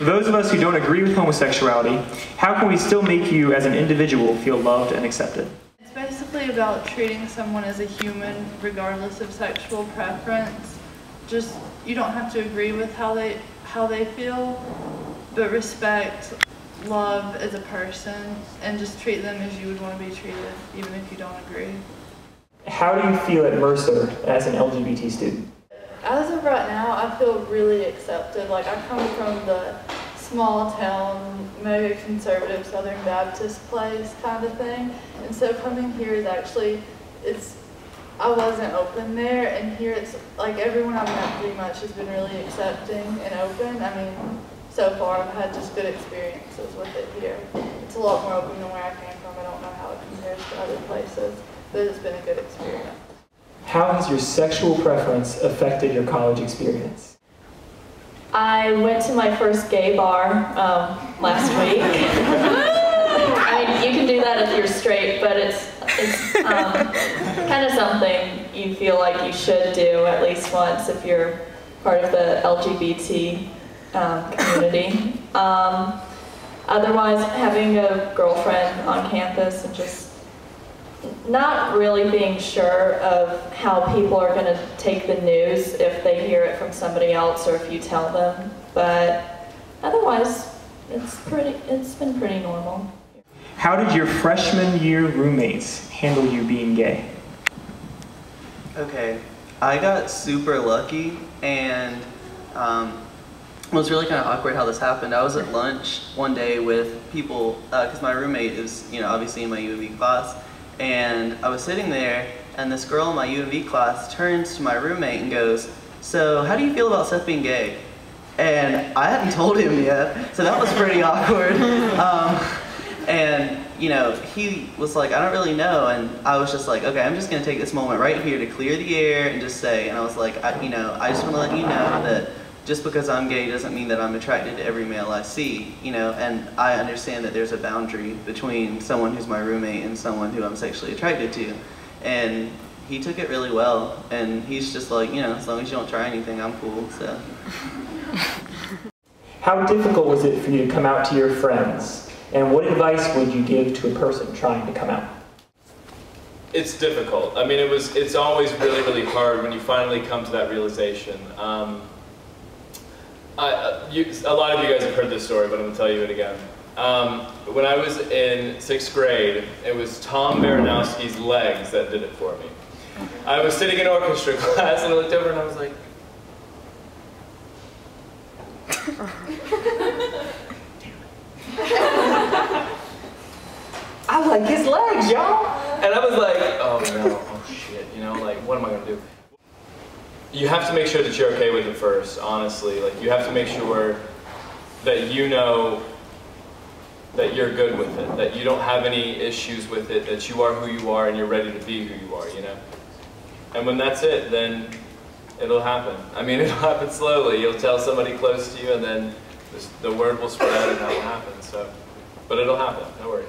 For those of us who don't agree with homosexuality, how can we still make you as an individual feel loved and accepted? It's basically about treating someone as a human regardless of sexual preference. Just, you don't have to agree with how they feel, but respect, love as a person, and just treat them as you would want to be treated, even if you don't agree. How do you feel at Mercer as an LGBT student? As of right now, I feel really accepted. Like, I come from the small town, mega conservative Southern Baptist place kind of thing, and so coming here is actually, I wasn't open there, and here it's like everyone I've met pretty much has been really accepting and open. I mean, so far I've had just good experiences with it here. It's a lot more open than where I came from. I don't know how it compares to other places, but it's been a good experience. How has your sexual preference affected your college experience? I went to my first gay bar last week. I mean, you can do that if you're straight, but it's kind of something you feel like you should do at least once if you're part of the LGBT community. Otherwise, having a girlfriend on campus and just not really being sure of how people are going to take the news if they hear it from somebody else or if you tell them, but otherwise it's been pretty normal. How did your freshman year roommates handle you being gay? Okay, I got super lucky, and it was really kind of awkward how this happened. I was at lunch one day with people, because my roommate is, obviously in my UMV class, and I was sitting there, and this girl in my UMV class turns to my roommate and goes, "So, how do you feel about Seth being gay?" And I hadn't told him yet, so that was pretty awkward. And, he was like, "I don't really know," and I was just like, okay, I'm just going to take this moment right here to clear the air and just say, and I was like, I just want to let you know that just because I'm gay doesn't mean that I'm attracted to every male I see, and I understand that there's a boundary between someone who's my roommate and someone who I'm sexually attracted to. And he took it really well, and he's just like, as long as you don't try anything, I'm cool, so. How difficult was it for you to come out to your friends? And what advice would you give to a person trying to come out? It's difficult. I mean, it's always really, really hard when you finally come to that realization. A lot of you guys have heard this story, but I'm going to tell you it again. When I was in 6th grade, it was Tom Baranowski's legs that did it for me. I was sitting in orchestra class and I looked over and I was like, I like his legs, y'all! And I was like, oh no, oh shit, what am I going to do? You have to make sure that you're okay with it first, honestly. Like, you have to make sure that you know that you're good with it, that you don't have any issues with it, that you are who you are and you're ready to be who you are, And when that's it, then it'll happen. I mean, it'll happen slowly. You'll tell somebody close to you and then the word will spread and that will happen, so. But it'll happen, no worries.